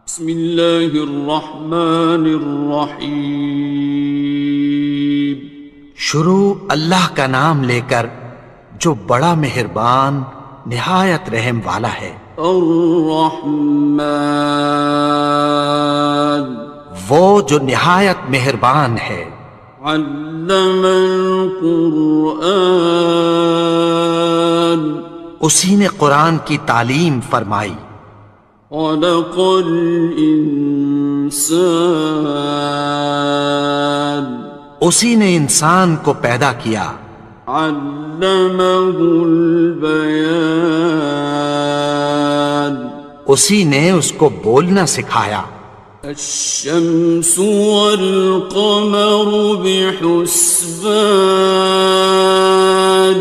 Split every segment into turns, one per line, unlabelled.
بسم اللہ الرحمن الرحیم۔
شروع اللہ کا نام لے کر جو بڑا مہربان نہایت رحم والا ہے۔
الرحمن،
وہ جو نہایت مہربان ہے۔
علم القرآن،
اسی نے قرآن کی تعلیم فرمائی۔
خلق الانسان،
اسی نے انسان کو پیدا کیا۔
علمہ البیان،
اسی نے اس کو بولنا سکھایا۔
الشمس والقمر بحسبان،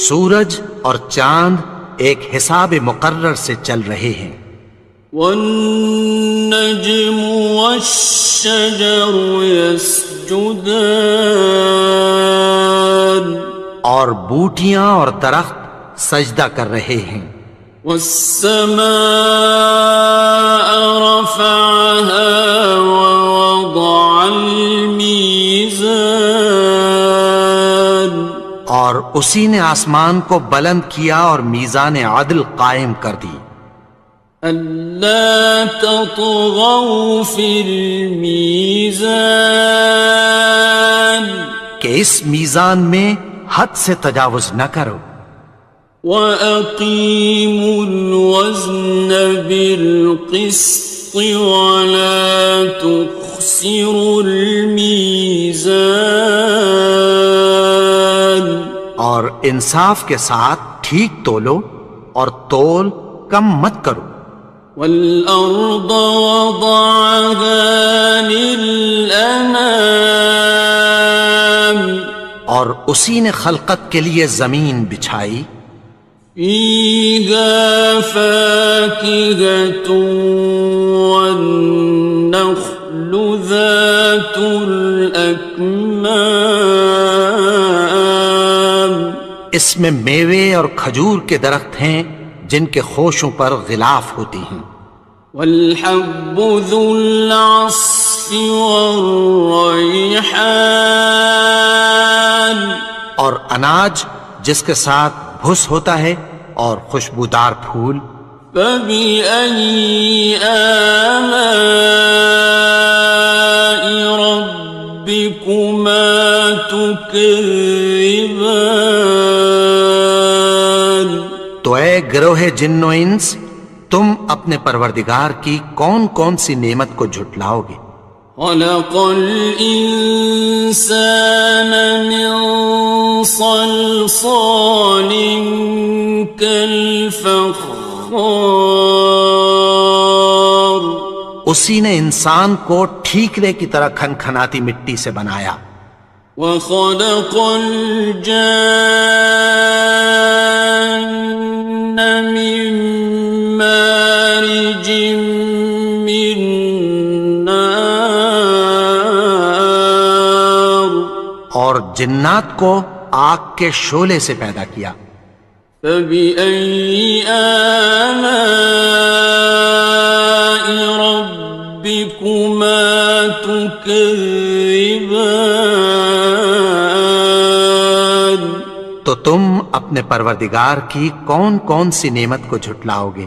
سورج اور چاند ایک حساب مقرر سے چل رہے ہیں۔
والنجم والشجر يسجدان،
اور بوٹیاں اور درخت سجدہ کر رہے ہیں۔
والسماء رفعها ووضع الميزان،
اور اسی نے آسمان کو بلند کیا اور میزان عدل قائم کر دی۔
ألا تطغوا في الميزان،
کہ اس میزان میں حد سے تجاوز نہ کرو۔
وَأَقِيمُوا الْوَزْنَ بِالْقِسْطِ وَلَا تُخْسِرُوا الْمِيزَانَ،
اور انصاف کے ساتھ ٹھیک تولو اور تول کم مت کرو۔
وَالْأَرْضَ وَضَعَهَا لِلْأَنَامِ،
اور اسی نے خلقت کے لیے زمین بچھائی۔
فِيهَا فَاكِهَةٌ وَالنَّخْلُ ذَاتُ الْأَكْمَامِ،
اس میں میوے اور کھجور کے درخت ہیں جن کے خوشوں پر غلاف ہوتی ہیں۔
وَالْحَبُّ ذُو الْعَصْفِ وَالرَّيْحَانِ،
اور اناج جس کے ساتھ بھس ہوتا ہے اور خوشبودار پھول۔
فَبِأَيِّ آلَاءِ رَبِّكُمَا تُكَذِّبَانِ،
تو اے گروہ جن و انس، تم اپنے پروردگار کی کون کون سی نعمت کو جھٹلاؤ گے؟
خَلَقَ الْإِنسَانَ مِنْ صَلْصَالٍ كَالْفَخَّارِ،
اسی نے انسان کو ٹھیکرے کی طرح کھنکھناتی مٹی سے بنایا۔
وَخَلَقَ الْجَانَّ مِن مَّارِجٍ مِّن نَّارٍ،
اور جنات کو آگ کے شعلے سے پیدا کیا۔
فَبِأَيِّ آلَاءِ رَبِّكُمَا تُكَذِّبَانِ،
تو تم اپنے پروردگار کی کون کون سی نعمت کو جھٹلاؤ گے؟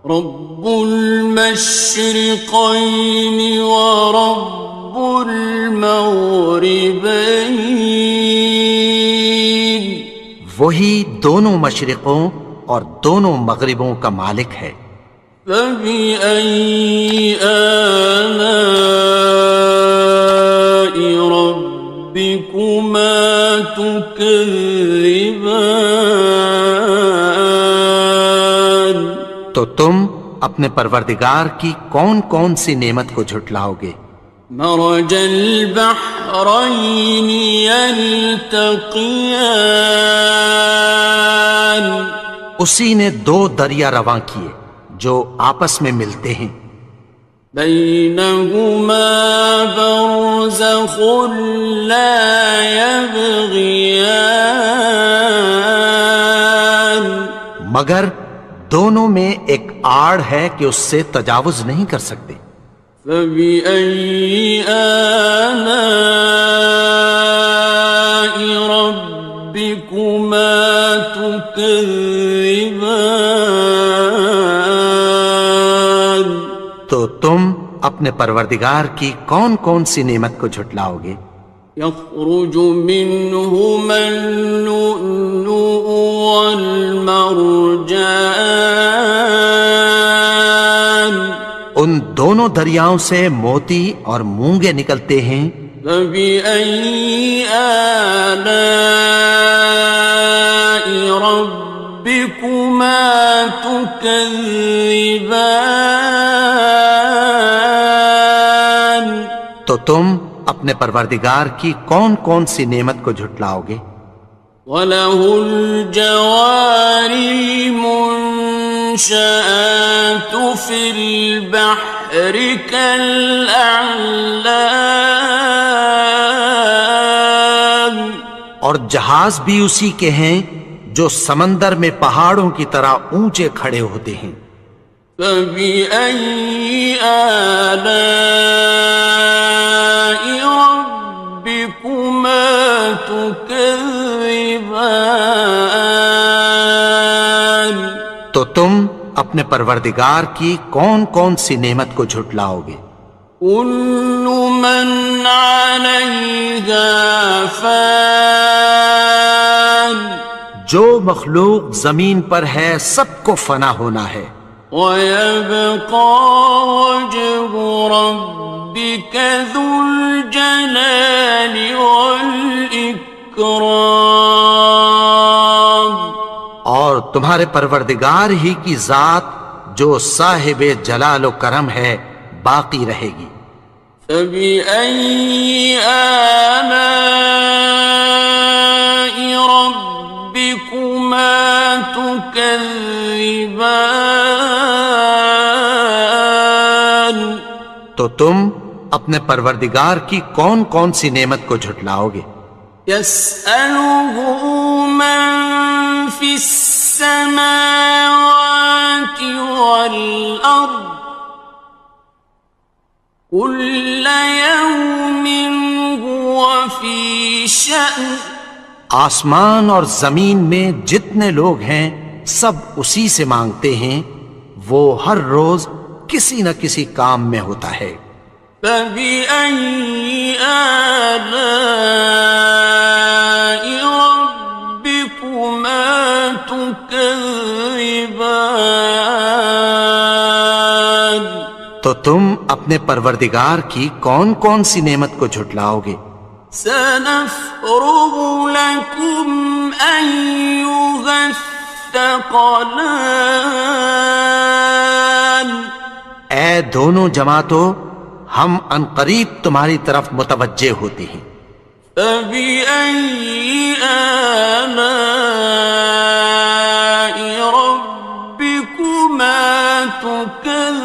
رب المشرقین ورب المغربین،
وہی دونوں مشرقوں اور دونوں مغربوں کا مالک ہے۔
فَبِأَيِّ آلَاءِ رَبِّكُمَا تُكَذِّبَانِ،
تو تم اپنے پروردگار کی کون کون سی نعمت کو جھٹلاؤ گے؟
مرج البحرین یلتقیان،
اسی نے دو دریا رواں کیے جو آپس میں ملتے ہیں۔
بینہما برزخ لا یبغیان،
مگر دونوں میں ایک آڑ ہے کہ اس سے تجاوز نہیں کر سکتے۔
فَبِأَيِّ آلَاءِ رَبِّكُمَا تُكَذِّبَانِ؟
تو تم اپنے پروردگار کی کون کون سی نعمت کو جھٹلاؤ گے؟
يَخْرُجُ مِنْهُمَا اللُّؤْلُؤُ وَالْمَرْجَانُ،
ان دونوں دریاؤں سے موتی اور مونگے نکلتے ہیں۔
فَبِأَيِّ آلَاءِ رَبِّكُمَا تُكَذِّبَانِ؟
تو تم اپنے پروردگار کی کون کون سی نعمت کو جھٹلاؤ گے؟
وَلَهُ الْجَوَارِ الْمُنشَآتُ فِي الْبَحْرِ كَالْأَعْلَامِ،
اور جہاز بھی اسی کے ہیں جو سمندر میں پہاڑوں کی طرح اونچے کھڑے ہوتے ہیں۔
فَبِأَيِّ آلَاءِ رَبِّكُمَا تُكَذِّبَانِ؟
تو تم اپنے پروردگار کی کون کون سی نعمت کو جھٹلاؤ گے؟
كُلُّ مَنْ عَلَيْهَا فَانٍ،
جو مخلوق زمین پر ہے سب کو فنا ہونا ہے۔
وَيَبْقَى وَجْهُ رَبِّكَ ذُو الْجَلَالِ وَالْإِكْرَامِ،
اور تمہارے پروردگار ہی کی ذات جو صاحب جلال و کرم ہے باقی رہے گی۔
فَبِأَيِّ آلَاءِ رَبِّكُمَا تُكَذِّبَانِ؟
تو تم اپنے پروردگار کی کون کون سی نعمت کو جھٹلاؤ گے؟
يَسْأَلُهُ مَن فِي السَّمَاوَاتِ وَالْأَرْضِ كُلَّ يَوْمٍ هُوَ فِي شَأْنٍ،
آسمان اور زمین میں جتنے لوگ ہیں سب اسی سے مانگتے ہیں، وہ ہر روز کسی نہ کسی کام میں ہوتا ہے۔
فَبِأَيِّ آلَاءِ رَبِّكُمَا تُكَذِّبَانِ؟
تو تم اپنے پروردگار کی کون کون سی نعمت کو جھٹلاؤ گے؟
سَنَفْرُغُ لَكُمْ أَيُّهَ الثَّقَلَانِ،
اے دونوں جماعتوں ہم عنقریب تمہاری طرف متوجہ ہوتے ہیں۔
فَبِأَيِّ آلَاءِ رَبِّكُمَا تُكَذِّبَانِ؟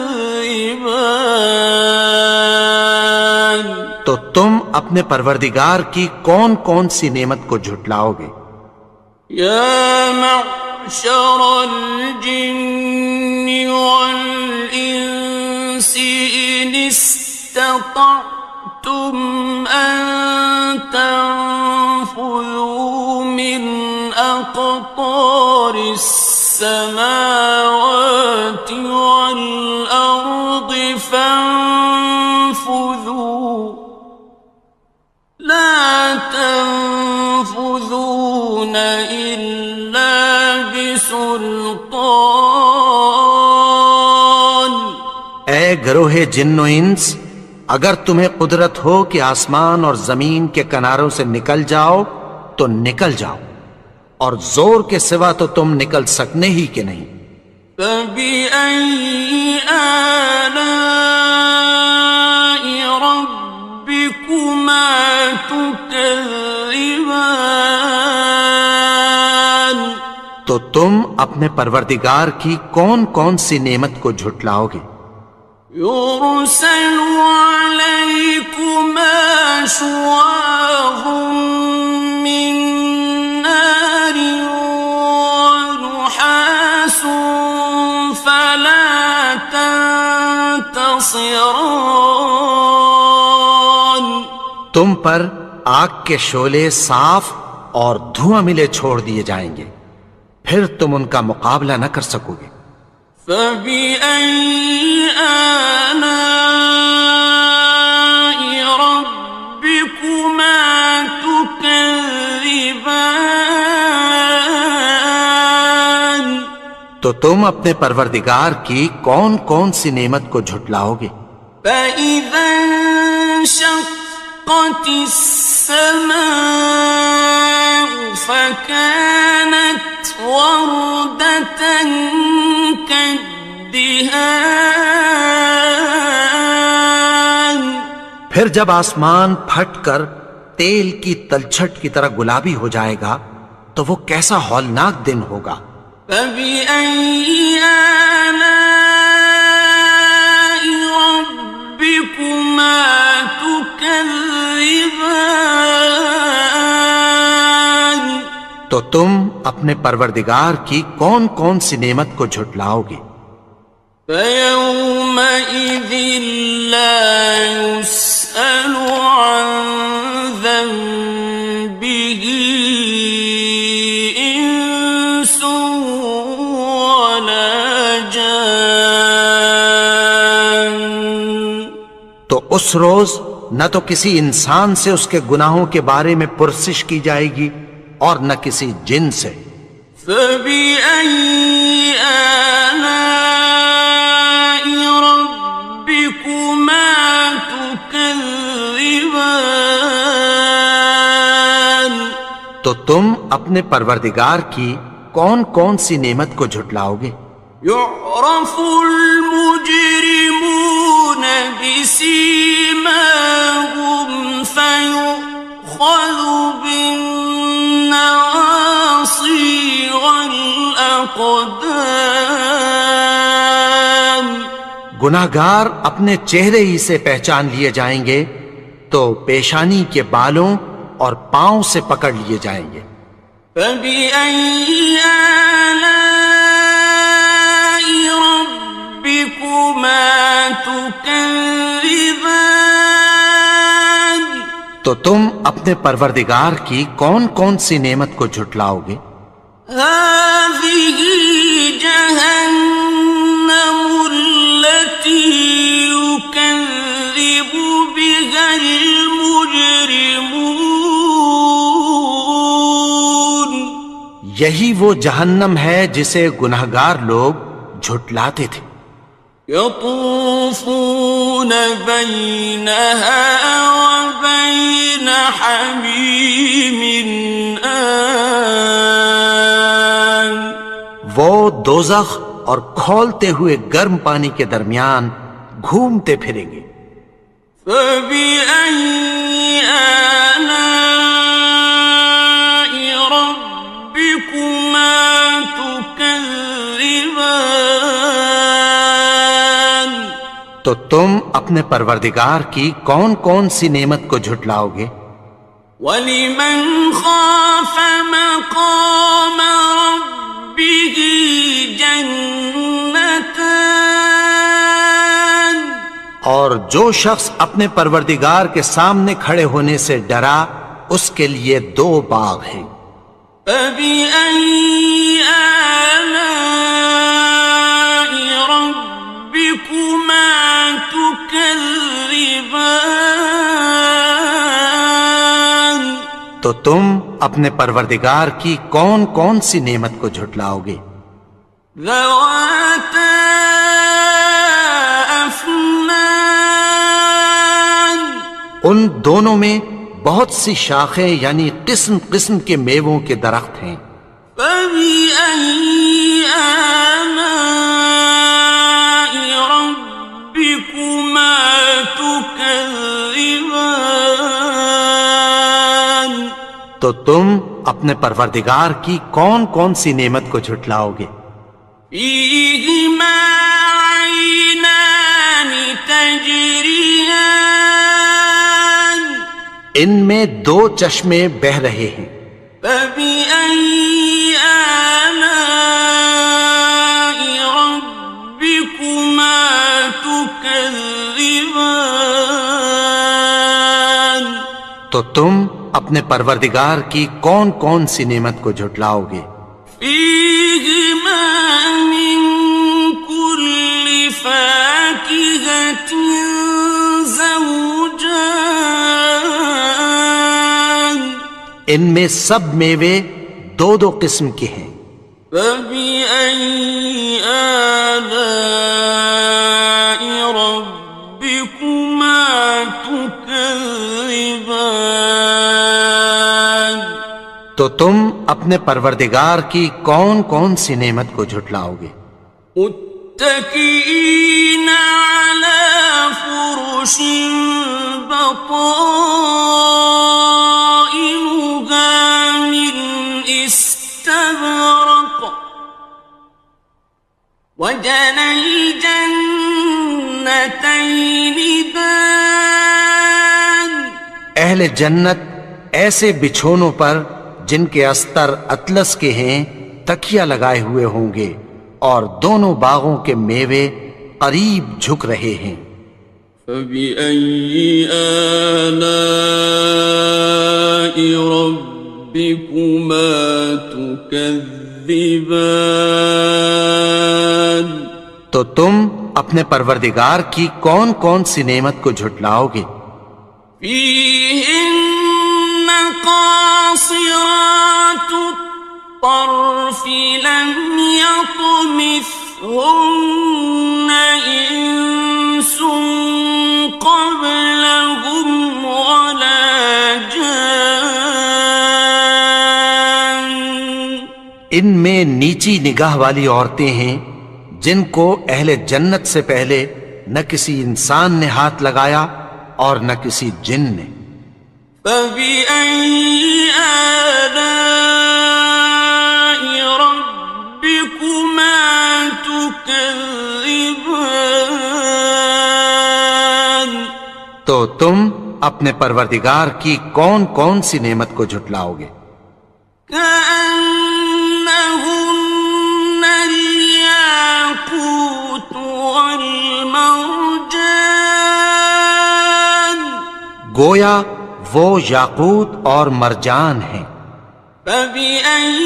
تو تم اپنے پروردگار کی کون کون سی نعمت کو جھٹلاؤ گے؟
يَا مَعْشَرَ الْجِنِّ وَالْإِنسِ إِنِ اسْتَطَعْتُمْ أَن تَنفُذُوا مِنْ أَقْطَارِ السَّمَاوَاتِ وَالْأَرْضِ فَانفُذُوا لَا تَنفُذُونَ إِلَّا بِسُلْطَانٍ۔
اے گروہ جن و انس، اگر تمہیں قدرت ہو کہ آسمان اور زمین کے کناروں سے نکل جاؤ تو نکل جاؤ، اور زور کے سوا تو تم نکل سکنے ہی کہ نہیں۔
فَبِأَيِّ آلَاءِ رَبِّكُمَا تُكَذِّبَانِ؟
تو تم اپنے پروردگار کی کون کون سی نعمت کو جھٹلاؤ گے؟
يُرْسَلُ عَلَيْكُمَا شُوَاظٌ مِّن نَّارٍ وَنُحَاسٌ ينتصران
تم پر آگ کے شعلے صاف اور دھواں ملے چھوڑ دیے جائیں گے، پھر تم ان کا مقابلہ نہ کر سکو گے۔
فبأي آلاء ربكما تكذبان
تو تم اپنے پروردگار کی کون کون سی نعمت کو جھٹلاؤ گے؟
فإذا انشقت السماء فكانت وردة كالدهان
پھر جب آسمان پھٹ کر تیل کی تلچھٹ کی طرح گلابی ہو جائے گا تو وہ کیسا ہولناک دن ہوگا۔
فبأي آلاء ربكما تكذبان
تو تم اپنے پروردگار کی کون کون سی نعمت کو جھٹلاؤ گے؟
فيومئذ لا يسأل عن ذنبه إنس ولا جان
تو اس روز نہ تو کسی انسان سے اس کے گناہوں کے بارے میں پرسش کی جائے گی اور نہ کسی جن سے۔
فبأي آلاء ربكما تكذبان
تو تم اپنے پروردگار کی کون کون سی نعمت کو جھٹلاؤ گے؟
يعرف المجرمون بسيماهم فيؤخذ بالنواصي والأقدام
گناہگار اپنے چہرے ہی سے پہچان لیے جائیں گے تو پیشانی کے بالوں اور پاؤں سے پکڑ لیے جائیں گے۔
فبأي آلاء ربكما تكذبان
تو تم اپنے پروردگار کی کون کون سی نعمت کو جھٹلاؤ گے؟
هذه جهنم التي يكذب بها المجرمون
یہی وہ جہنم ہے جسے گناہگار لوگ جھٹلاتے تھے۔
يطوفون بينها وبين حميم آن
وہ دوزخ اور کھولتے ہوئے گرم پانی کے درمیان گھومتے پھریں گے۔
فبأي آلاء ربكما تكذبان
تو تم اپنے پروردگار کی کون کون سی نعمت کو جھٹلاؤ گے؟
وَلِمَنْ خَافَ مَقَامَ رَبِّهِ جَنَّتَانِ
اور جو شخص اپنے پروردگار کے سامنے کھڑے ہونے سے ڈرا اس کے لیے دو باغ ہیں۔
فَبِأَيِّ آلَاءِ رَبِّكُمَا تُكَذِّبَانِ
تو تم اپنے پروردگار کی کون کون سی نعمت کو جھٹلاؤ گے؟
ذَوَاتَا أَفْنَانٍ
ان دونوں میں بہت سی شاخیں یعنی قسم قسم کے میووں کے درخت ہیں۔
فَبِأَيِّ آلَاءِ رَبِّكُمَا تُكَذِّبَانِ
تو تم اپنے پروردگار کی کون کون سی نعمت کو جھٹلاؤ گے؟
فِيهِمَا عَيْنَانِ تَجْرِيَانِ
ان میں دو چشمے بہہ رہے ہیں۔
فَبِأَيِّ آلَاءِ رَبِّكُمَا تُكَذِّبَانِ تكذبان
تو تم اپنے پروردگار کی کون کون سی نعمت کو جھٹلاؤ گے؟
فيهما من كل فاكهة زوجان
ان میں سب میوے دو دو قسم کے ہیں۔
فبأي آلاء ربكما تكذبان
تو تم اپنے پروردگار کی کون کون سی نعمت کو جھٹلاؤ گے؟
متكئين على فرش بطائنها من استبرق وجنى الجنتين دان
اہل جنت ایسے بچھونوں پر جن کے استر اطلس کے ہیں تکیہ لگائے ہوئے ہوں گے، اور دونوں باغوں کے میوے قریب جھک رہے ہیں۔
فبأي آلاء ربكما تكذبان
تو تم اپنے پروردگار کی کون کون سی نعمت کو جھٹلاؤ گے؟
فيهن قاصرات الطرف لم يطمثهن إنس قبلهم ولا جان
ان میں نیچی نگاہ والی عورتیں ہیں جن کو اہل جنت سے پہلے نہ کسی انسان نے ہاتھ لگایا اور نہ کسی جن نے۔
فبأي آلاء ربكما تكذبان
تو تم اپنے پروردگار کی کون کون سی نعمت کو جھٹلاؤ گے؟
كأنهن الياقوت والمرجان
گویا وہ یاقوت اور مرجان ہیں۔
فبأي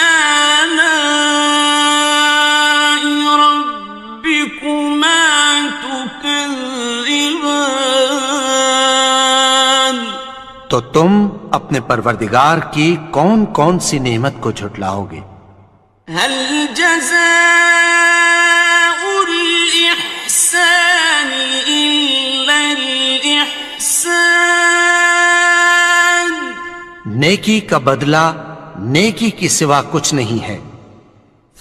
آلاء ربكما تكذبان
تو تم اپنے پروردگار کی کون کون سی نعمت کو جھٹلاؤ گے؟
هل جزاء الإحسان إلا الإحسان
نیکی کا بدلہ نیکی کی سوا کچھ نہیں ہے۔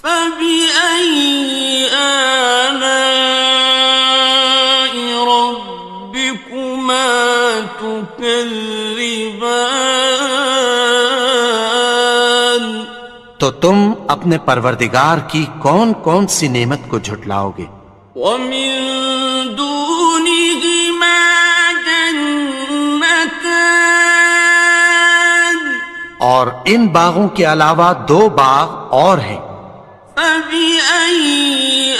فبأي آلاء ربكما تكذبان
تو تم اپنے پروردگار کی کون کون سی نعمت کو جھٹلاؤ گے؟
ومن دونهما جنتان
اور ان باغوں کے علاوہ دو باغ اور ہیں۔
فبأي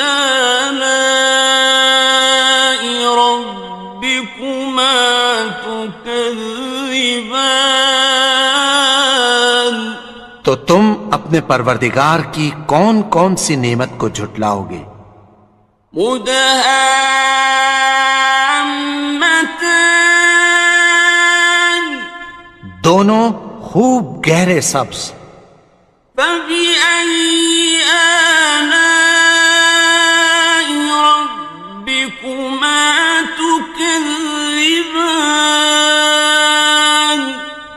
آلاء ربكما تكذبان
تو تم اپنے پروردگار کی کون کون سی نعمت کو جھٹلاؤ گے؟
مدهامتان
دونوں خوب گہرے سبز۔
فبأي آلاء ربكما تكذبان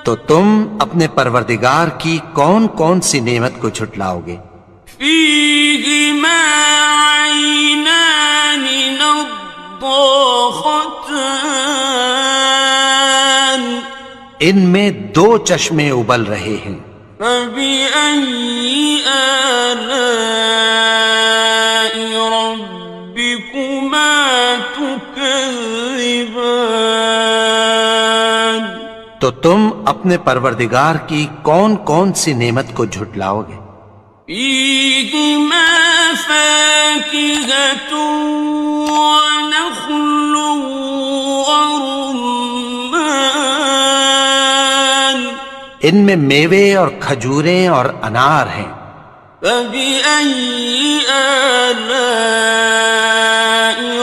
تو تم اپنے پروردگار کی کون کون سی نعمت کو جھٹلاؤ گے؟
فيهما عينان نضاختان
ان میں دو چشمے ابل رہے ہیں۔
فبأي آلاء ربكما تكذبان
تو تم اپنے پروردگار کی کون کون سی نعمت کو جھٹلاؤ گے؟
فيهما فاكهة ونخل ورمان
ان میں میوے اور کھجوریں اور انار ہیں.
فبأي آلاء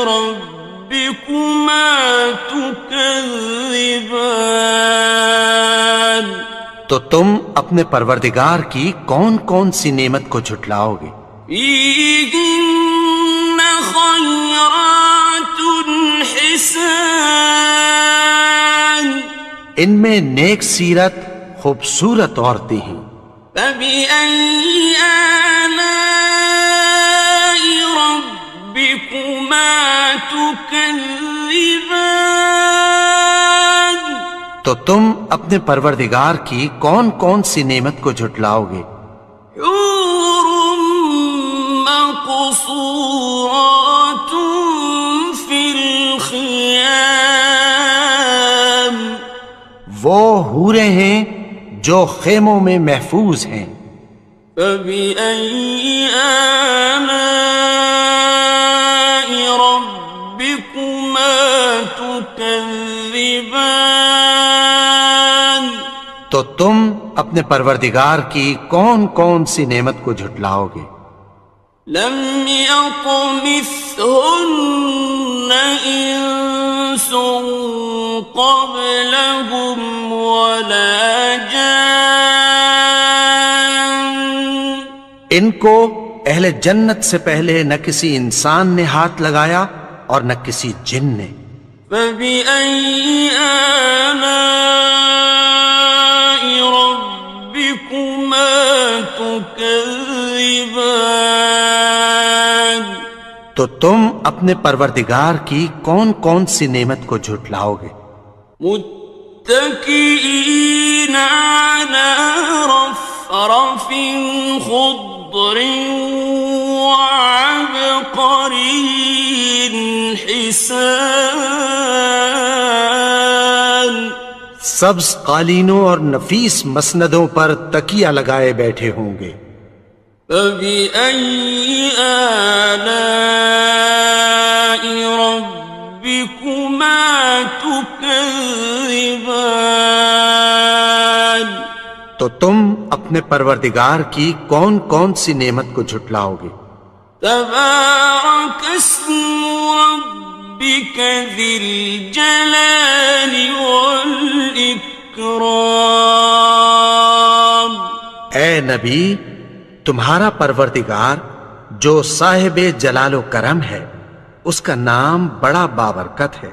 ربكما تكذبان
تو تم اپنے پروردگار کی کون کون سی نعمت کو جھٹلاؤ گے؟
فيهن خيرات حسان
ان میں نیک سیرت خوبصورت عورتیں ہیں.
فبأي آلاء ربكما تكذبان
تو تم اپنے پروردگار کی کون کون سی نعمت کو جھٹلاؤ گے؟
حور مقصورات في الخيام
وہ حوریں ہیں جو خیموں میں محفوظ ہیں.
فبأي آلاء ربكما تكذبان
تو تم اپنے پروردگار کی کون کون سی نعمت کو جھٹلاؤ گے؟
لم يطمثهن إنس قبلهم ولا جان
ان کو اہل جنت سے پہلے نہ کسی انسان نے ہاتھ لگایا اور نہ کسی جن نے.
فبأي آلاء ربكما تكذبان
تو تم اپنے پروردگار کی کون کون سی نعمت کو جھٹلاؤ گے؟
متكئين على رفرف خضر وعبقري حسان
سبز قالینوں اور نفیس مسندوں پر تکیہ لگائے بیٹھے ہوں گے.
فبأي آلاء ربكما تكذبان
تو تم اپنے پروردگار کی کون کون سی نعمت کو جھٹلاؤ گے؟
تبارك اسم ربك ذي الجلال والإكرام
اے نبی، تمہارا پروردگار جو صاحب جلال و کرم ہے، اس کا نام بڑا بابرکت ہے.